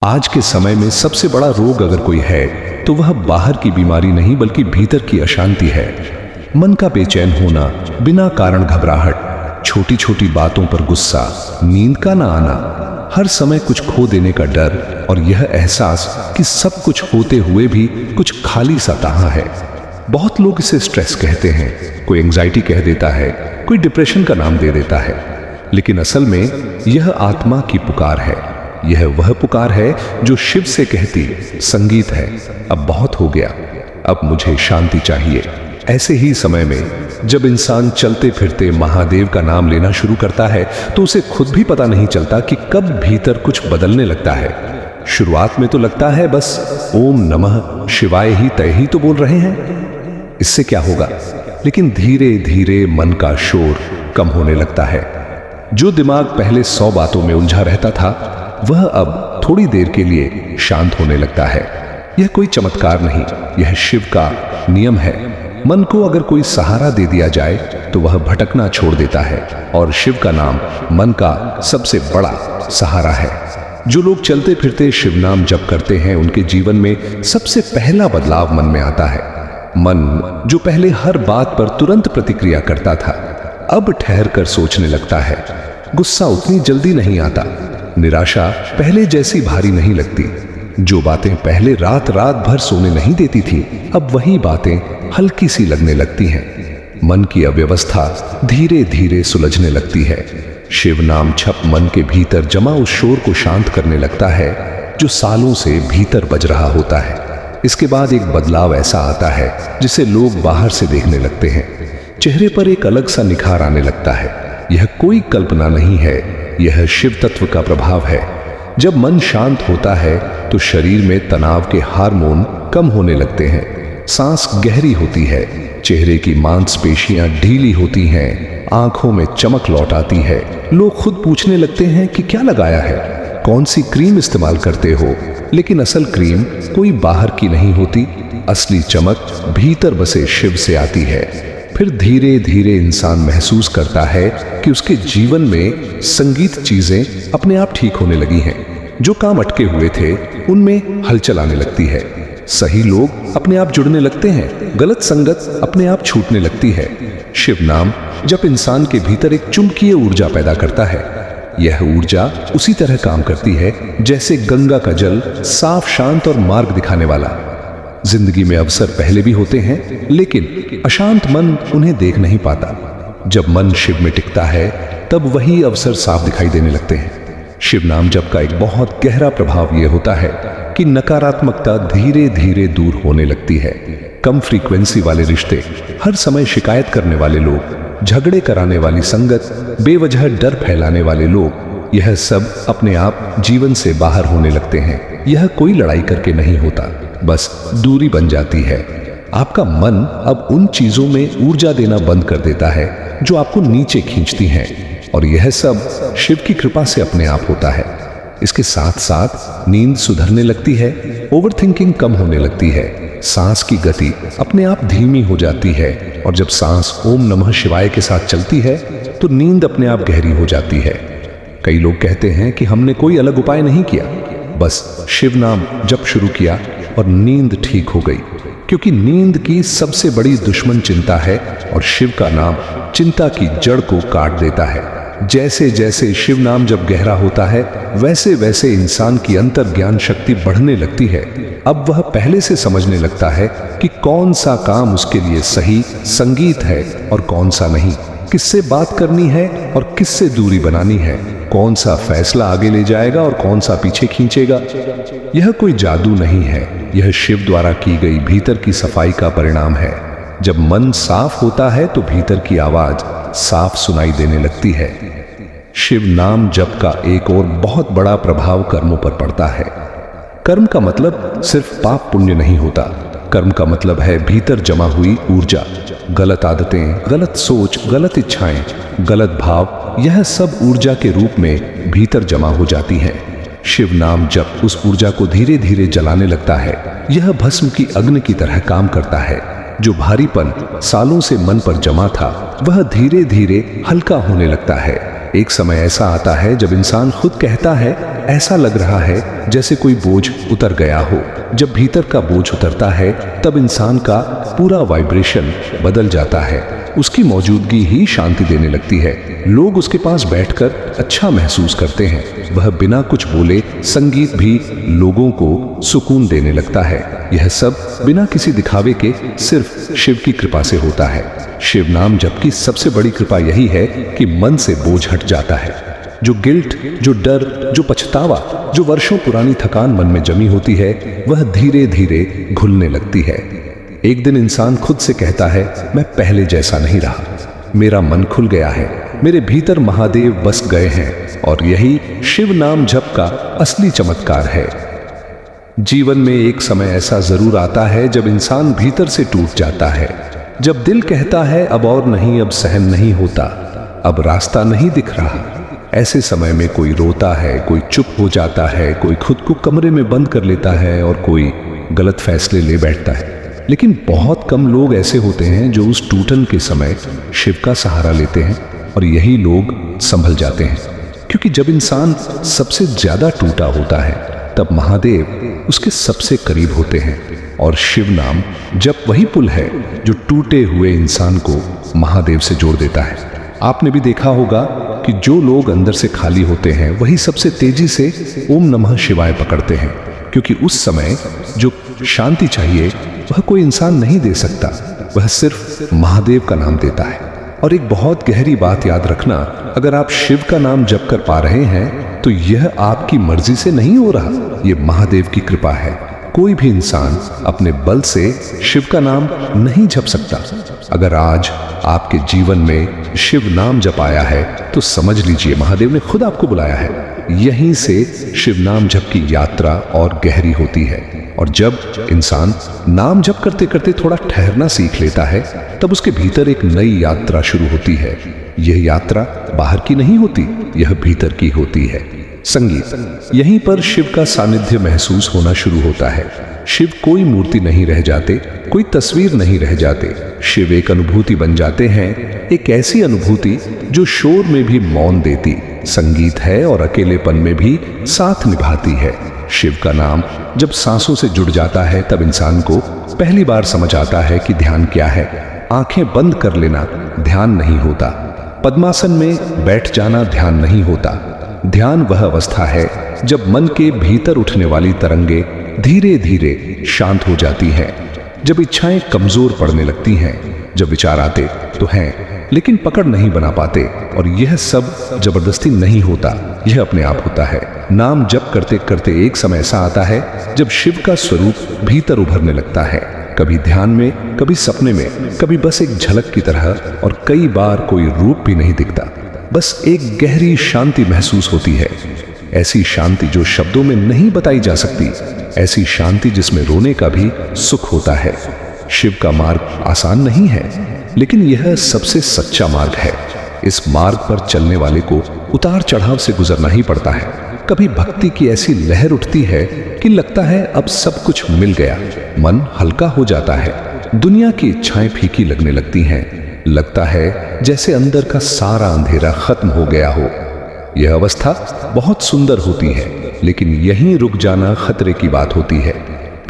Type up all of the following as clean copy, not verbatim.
आज के समय में सबसे बड़ा रोग अगर कोई है तो वह बाहर की बीमारी नहीं बल्कि भीतर की अशांति है। मन का बेचैन होना, बिना कारण घबराहट, छोटी छोटी बातों पर गुस्सा, नींद का ना आना, हर समय कुछ खो देने का डर और यह एहसास कि सब कुछ होते हुए भी कुछ खाली सा तहां है। बहुत लोग इसे स्ट्रेस कहते हैं, कोई एंजाइटी कह देता है, कोई डिप्रेशन का नाम दे देता है, लेकिन असल में यह आत्मा की पुकार है। यह वह पुकार है जो शिव से कहती, संगीत है, अब बहुत हो गया, अब मुझे शांति चाहिए। ऐसे ही समय में जब इंसान चलते फिरते महादेव का नाम लेना शुरू करता है तो उसे खुद भी पता नहीं चलता कि कब भीतर कुछ बदलने लगता है। शुरुआत में तो लगता है बस ओम नमः शिवाय ही तय ही तो बोल रहे हैं, इससे क्या होगा, लेकिन धीरे धीरे मन का शोर कम होने लगता है। जो दिमाग पहले 100 बातों में उलझा रहता था वह अब थोड़ी देर के लिए शांत होने लगता है। यह कोई चमत्कार नहीं, यह शिव का नियम है। मन को अगर कोई सहारा दे दिया जाए तो वह भटकना छोड़ देता है और शिव का नाम मन का सबसे बड़ा सहारा है। जो लोग चलते फिरते शिव नाम जप करते हैं उनके जीवन में सबसे पहला बदलाव मन में आता है। मन जो पहले हर बात पर तुरंत प्रतिक्रिया करता था अब ठहर कर सोचने लगता है। गुस्सा उतनी जल्दी नहीं आता, निराशा पहले जैसी भारी नहीं लगती, जो बातें पहले रात रात भर सोने नहीं देती थी अब वही बातें हल्की सी लगने लगती हैं। मन की अव्यवस्था धीरे धीरे सुलझने लगती है। शिव नाम छप मन के भीतर जमा उस शोर को शांत करने लगता है जो सालों से भीतर बज रहा होता है। इसके बाद एक बदलाव ऐसा आता है जिसे लोग बाहर से देखने लगते हैं। चेहरे पर एक अलग सा निखार आने लगता है। यह कोई कल्पना नहीं है, यह शिव तत्व का प्रभाव है। जब मन शांत होता है तो शरीर में तनाव के हार्मोन कम होने लगते हैं, सांस गहरी होती है, चेहरे की मांसपेशियां ढीली होती हैं, आंखों में चमक लौट आती है। लोग खुद पूछने लगते हैं कि क्या लगाया है, कौन सी क्रीम इस्तेमाल करते हो, लेकिन असल क्रीम कोई बाहर की नहीं होती, असली चमक भीतर बसे शिव से आती है। फिर धीरे धीरे इंसान महसूस करता है कि उसके जीवन में संगीत चीजें अपने आप ठीक होने लगी हैं। जो काम अटके हुए थे उनमें हलचल आने लगती है, सही लोग अपने आप जुड़ने लगते हैं, गलत संगत अपने आप छूटने लगती है। शिव नाम जब इंसान के भीतर एक चुंबकीय ऊर्जा पैदा करता है, यह ऊर्जा उसी तरह काम करती है जैसे गंगा का जल, साफ शांत और मार्ग दिखाने वाला। जिंदगी में अवसर पहले भी होते हैं लेकिन अशांत मन उन्हें देख नहीं पाता। जब मन शिव में टिकता है तब वही अवसर साफ दिखाई देने लगते हैं। शिव नाम जप का एक बहुत गहरा प्रभाव यह होता है कि नकारात्मकता धीरे धीरे दूर होने लगती है। कम फ्रीक्वेंसी वाले रिश्ते, हर समय शिकायत करने वाले लोग, झगड़े कराने वाली संगत, बेवजह डर फैलाने वाले लोग, यह सब अपने आप जीवन से बाहर होने लगते हैं। यह कोई लड़ाई करके नहीं होता, बस दूरी बन जाती है। आपका मन अब उन चीजों में ऊर्जा देना बंद कर देता है जो आपको नीचे खींचती हैं, और यह सब शिव की कृपा से अपने आप होता है। इसके साथ साथ नींद सुधरने लगती है, ओवरथिंकिंग कम होने लगती है, सांस की गति अपने आप धीमी हो जाती है, और जब सांस ओम नमः शिवाय के साथ चलती है तो नींद अपने आप गहरी हो जाती है। कई लोग कहते हैं कि हमने कोई अलग उपाय नहीं किया, बस शिव नाम जप शुरू किया और नींद ठीक हो गई, क्योंकि नींद की सबसे बड़ी दुश्मन चिंता है और शिव का नाम चिंता की जड़ को काट देता है। जैसे जैसे शिव नाम जब गहरा होता है वैसे वैसे इंसान की अंतर ज्ञान शक्ति बढ़ने लगती है। अब वह पहले से समझने लगता है कि कौन सा काम उसके लिए सही संगीत है और कौन सा नहीं, किससे बात करनी है और किससे दूरी बनानी है, कौन सा फैसला आगे ले जाएगा और कौन सा पीछे खींचेगा। यह कोई जादू नहीं है, यह शिव द्वारा की गई भीतर की सफाई का परिणाम है। जब मन साफ होता है तो भीतर की आवाज साफ सुनाई देने लगती है। शिव नाम जप का एक और बहुत बड़ा प्रभाव कर्मों पर पड़ता है। कर्म का मतलब सिर्फ पाप पुण्य नहीं होता, कर्म का मतलब है भीतर जमा हुई ऊर्जा। गलत आदतें, गलत सोच, गलत इच्छाएं, गलत भाव, यह सब ऊर्जा के रूप में भीतर जमा हो जाती हैं। शिव नाम जप उस ऊर्जा को धीरे धीरे जलाने लगता है। यह भस्म की अग्नि की तरह काम करता है। जो भारीपन सालों से मन पर जमा था वह धीरे धीरे हल्का होने लगता है। एक समय ऐसा आता है जब इंसान खुद कहता है, ऐसा लग रहा है जैसे कोई बोझ उतर गया हो। जब भीतर का बोझ उतरता है तब इंसान का पूरा वाइब्रेशन बदल जाता है। उसकी मौजूदगी ही शांति देने लगती है। लोग उसके पास बैठकर अच्छा महसूस करते हैं। वह बिना कुछ बोले संगीत भी लोगों को सुकून देने लगता है। यह सब बिना किसी दिखावे के सिर्फ शिव की कृपा से होता है। शिव नाम जप की सबसे बड़ी कृपा यही है कि मन से बोझ हट जाता है। जो गिल्ट, जो डर, जो पछतावा, जो वर्षों पुरानी थकान मन में जमी होती है, वह धीरे धीरे घुलने लगती है। एक दिन इंसान खुद से कहता है, मैं पहले जैसा नहीं रहा, मेरा मन खुल गया है, मेरे भीतर महादेव बस गए हैं। और यही शिव नाम जप का असली चमत्कार है। जीवन में एक समय ऐसा जरूर आता है जब इंसान भीतर से टूट जाता है, जब दिल कहता है अब और नहीं, अब सहन नहीं होता, अब रास्ता नहीं दिख रहा। ऐसे समय में कोई रोता है, कोई चुप हो जाता है, कोई खुद को कमरे में बंद कर लेता है और कोई गलत फैसले ले बैठता है। लेकिन बहुत कम लोग ऐसे होते हैं जो उस टूटन के समय शिव का सहारा लेते हैं, और यही लोग संभल जाते हैं। क्योंकि जब इंसान सबसे ज्यादा टूटा होता है तब महादेव उसके सबसे करीब होते हैं। और शिव नाम जब वही पुल है जो टूटे हुए इंसान को महादेव से जोड़ देता है। आपने भी देखा होगा कि जो लोग अंदर से खाली होते हैं वही सबसे तेजी से ओम नमः शिवाय पकड़ते हैं। क्योंकि उस समय जो शांति चाहिए वह कोई इंसान नहीं दे सकता, वह सिर्फ महादेव का नाम देता है। और एक बहुत गहरी बात याद रखना, अगर आप शिव का नाम जप कर पा रहे हैं तो यह आपकी मर्जी से नहीं हो रहा, यह महादेव की कृपा है। कोई भी इंसान अपने बल से शिव का नाम नहीं जप सकता। अगर आज आपके जीवन में शिव नाम जप आया है तो समझ लीजिए महादेव ने खुद आपको बुलाया है। यहीं से शिव नाम जप की यात्रा और गहरी होती है। और जब इंसान नाम जप करते करते थोड़ा ठहरना सीख लेता है तब उसके भीतर एक नई यात्रा शुरू होती है। यह यात्रा बाहर की नहीं होती, यह भीतर की होती है। संगीत, यहीं पर शिव का सानिध्य महसूस होना शुरू होता है। शिव कोई मूर्ति नहीं रह जाते, कोई तस्वीर नहीं रह जाते। शिव एक अनुभूति बन जाते हैं, एक ऐसी अनुभूति जो शोर में भी मौन देती, संगीत है और अकेलेपन में भी साथ निभाती है। शिव का नाम जब सांसों से जुड़ जाता है तब इंसान को पहली बार समझ आता है कि ध्यान क्या है। आंखें बंद कर लेना ध्यान नहीं होता, पद्मासन में बैठ जाना ध्यान नहीं होता। ध्यान वह अवस्था है जब मन के भीतर उठने वाली तरंगे धीरे धीरे शांत हो जाती हैं, जब इच्छाएं कमजोर पड़ने लगती हैं, जब विचार आते तो हैं लेकिन पकड़ नहीं बना पाते। और यह सब जबरदस्ती नहीं होता, यह अपने आप होता है। नाम जप करते करते एक समय ऐसा आता है जब शिव का स्वरूप भीतर उभरने लगता है, कभी ध्यान में, कभी सपने में, कभी बस एक झलक की तरह, और कई बार कोई रूप भी नहीं दिखता, बस एक गहरी शांति महसूस होती है। ऐसी शांति जो शब्दों में नहीं बताई जा सकती, ऐसी शांति जिसमें रोने का भी सुख होता है। शिव का मार्ग आसान नहीं है, लेकिन यह सबसे सच्चा मार्ग है। इस मार्ग पर चलने वाले को उतार चढ़ाव से गुजरना ही पड़ता है। कभी भक्ति की ऐसी लहर उठती है कि लगता है अब सब कुछ मिल गया, मन हल्का हो जाता है, दुनिया की इच्छाएं फीकी लगने लगती हैं, लगता है जैसे अंदर का सारा अंधेरा खत्म हो गया हो। यह अवस्था बहुत सुंदर होती है, लेकिन यहीं रुक जाना खतरे की बात होती है।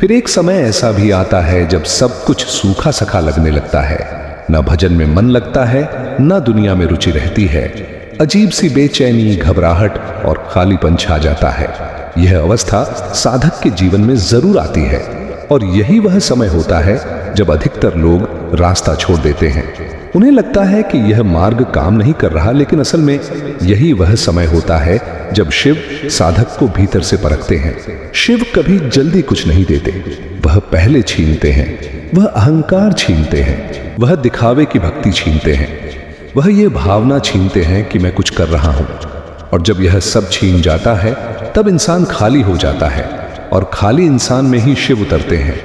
फिर एक समय ऐसा भी आता है जब सब कुछ सूखा सखा लगने लगता है, न भजन में मन लगता है, न दुनिया में रुचि रहती है। अजीब सी बेचैनी, घबराहट और खालीपन छा जाता है। यह अवस्था साधक के जीवन में जरूर आती है, और यही वह समय होता है जब अधिकतर लोग रास्ता छोड़ देते हैं। उन्हें लगता है कि यह मार्ग काम नहीं कर रहा, लेकिन असल में यही वह समय होता है जब शिव साधक को भीतर से परखते हैं। शिव कभी जल्दी कुछ नहीं देते, वह पहले छीनते हैं, वह अहंकार छीनते हैं, वह दिखावे की भक्ति छीनते हैं, वह ये भावना छीनते हैं कि मैं कुछ कर रहा हूं। और जब यह सब छीन जाता है तब इंसान खाली हो जाता है, और खाली इंसान में ही शिव उतरते हैं।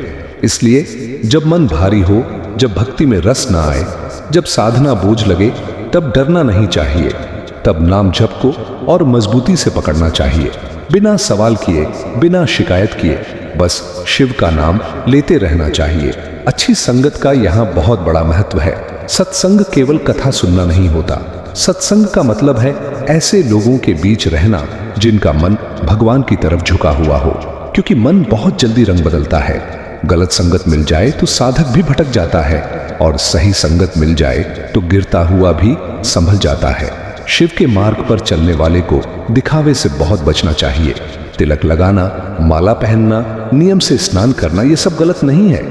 इसलिए जब मन भारी हो, जब भक्ति में रस ना आए, जब साधना बोझ लगे, तब डरना नहीं चाहिए। तब नाम जप को और मजबूती से पकड़ना चाहिए, बिना सवाल किए, बिना शिकायत किए, बस शिव का नाम लेते रहना चाहिए। अच्छी संगत का यहाँ बहुत बड़ा महत्व है। सत्संग केवल कथा सुनना नहीं होता, सत्संग का मतलब है ऐसे लोगों के बीच रहना जिनका मन भगवान की तरफ झुका हुआ हो, क्योंकि मन बहुत जल्दी रंग बदलता है। गलत संगत मिल जाए तो साधक भी भटक जाता है, और सही संगत मिल जाए तो गिरता हुआ भी संभल जाता है। शिव के मार्ग पर चलने वाले को दिखावे से बहुत बचना चाहिए। तिलक लगाना, माला पहनना, नियम से स्नान करना, ये सब गलत नहीं है।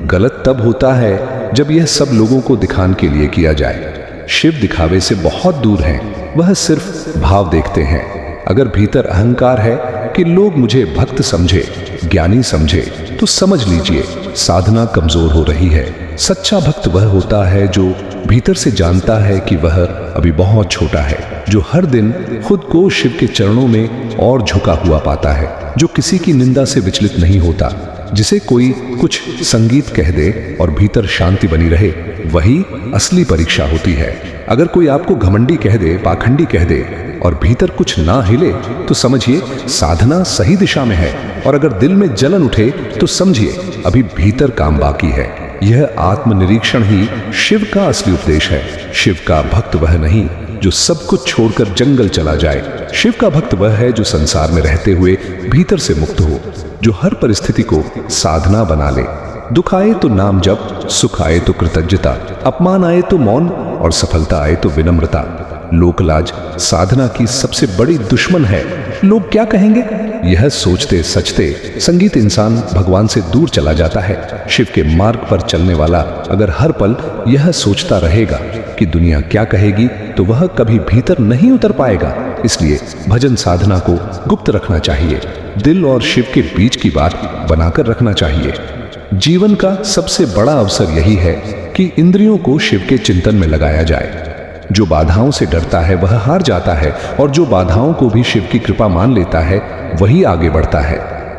गलत तब होता है जब यह सब लोगों को दिखाने के लिए किया जाए। शिव दिखावे से बहुत दूर हैं, वह सिर्फ भाव देखते हैं। अगर भीतर अहंकार है कि लोग मुझे भक्त समझे, ज्ञानी समझे, तो समझ लीजिए साधना कमजोर हो रही है। सच्चा भक्त वह होता है जो भीतर से जानता है कि वह अभी बहुत छोटा है, जो हर दिन खुद को शिव के चरणों में और झुका हुआ पाता है, जो किसी की निंदा से विचलित नहीं होता। जिसे कोई कुछ संगीत कह दे और भीतर शांति बनी रहे, वही असली परीक्षा होती है। अगर कोई आपको घमंडी कह दे, पाखंडी कह दे और भीतर कुछ ना हिले, तो समझिए साधना सही दिशा में है। और अगर दिल में जलन उठे तो समझिए अभी भीतर काम बाकी है। यह आत्मनिरीक्षण ही शिव का असली उपदेश है। शिव का भक्त वह नहीं जो सब कुछ छोड़कर जंगल चला जाए। शिव का भक्त वह है जो संसार में रहते हुए भीतर से मुक्त हो, जो हर परिस्थिति को साधना बना ले। दुख आए तो नाम जप, सुख आए तो कृतज्ञता, अपमान आए तो मौन और सफलता आए तो विनम्रता। लोकलाज साधना की सबसे बड़ी दुश्मन है। लोग क्या कहेंगे, यह सोचते सचते संगीत इंसान भगवान से दूर चला जाता है। शिव के मार्ग पर चलने वाला अगर हर पल यह सोचता रहेगा कि दुनिया क्या कहेगी, तो वह कभी भीतर नहीं उतर पाएगा। इसलिए भजन साधना को गुप्त रखना चाहिए, दिल और शिव के बीच की बात बनाकर रखना चाहिए। जीवन का सबसे बड़ा अवसर यही है कि इंद्रियों को शिव के चिंतन में लगाया जाए। जो बाधाओं से डरता है वह हार जाता है, और जो बाधाओं को भी शिव की कृपा मान लेता है वही आगे बढ़ता है।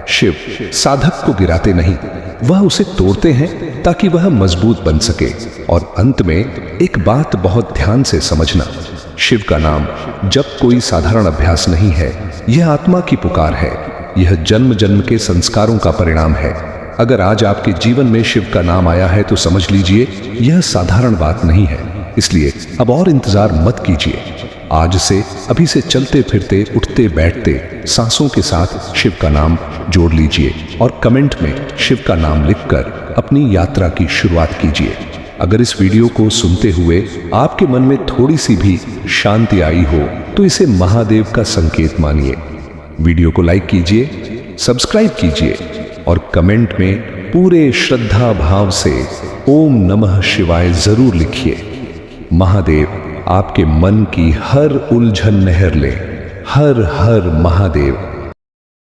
शिव साधक को गिराते नहीं, वह उसे तोड़ते हैं ताकि वह मजबूत बन सके। और अंत में एक बात बहुत ध्यान से समझना, शिव का नाम जब कोई साधारण अभ्यास नहीं है, यह आत्मा की पुकार है। यह जन्म जन्म के संस्कारों का परिणाम है। अगर आज आपके जीवन में शिव का नाम आया है तो समझ लीजिए यह साधारण बात नहीं है। इसलिए अब और इंतजार मत कीजिए। आज से अभी से चलते फिरते, उठते बैठते सांसों के साथ शिव का नाम जोड़ लीजिए और कमेंट में शिव का नाम लिखकर अपनी यात्रा की शुरुआत कीजिए। अगर इस वीडियो को सुनते हुए आपके मन में थोड़ी सी भी शांति आई हो तो इसे महादेव का संकेत मानिए। वीडियो को लाइक कीजिए, सब्सक्राइब कीजिए और कमेंट में पूरे श्रद्धा भाव से ओम नमः शिवाय जरूर लिखिए। महादेव आपके मन की हर उलझन नहर ले। हर हर महादेव।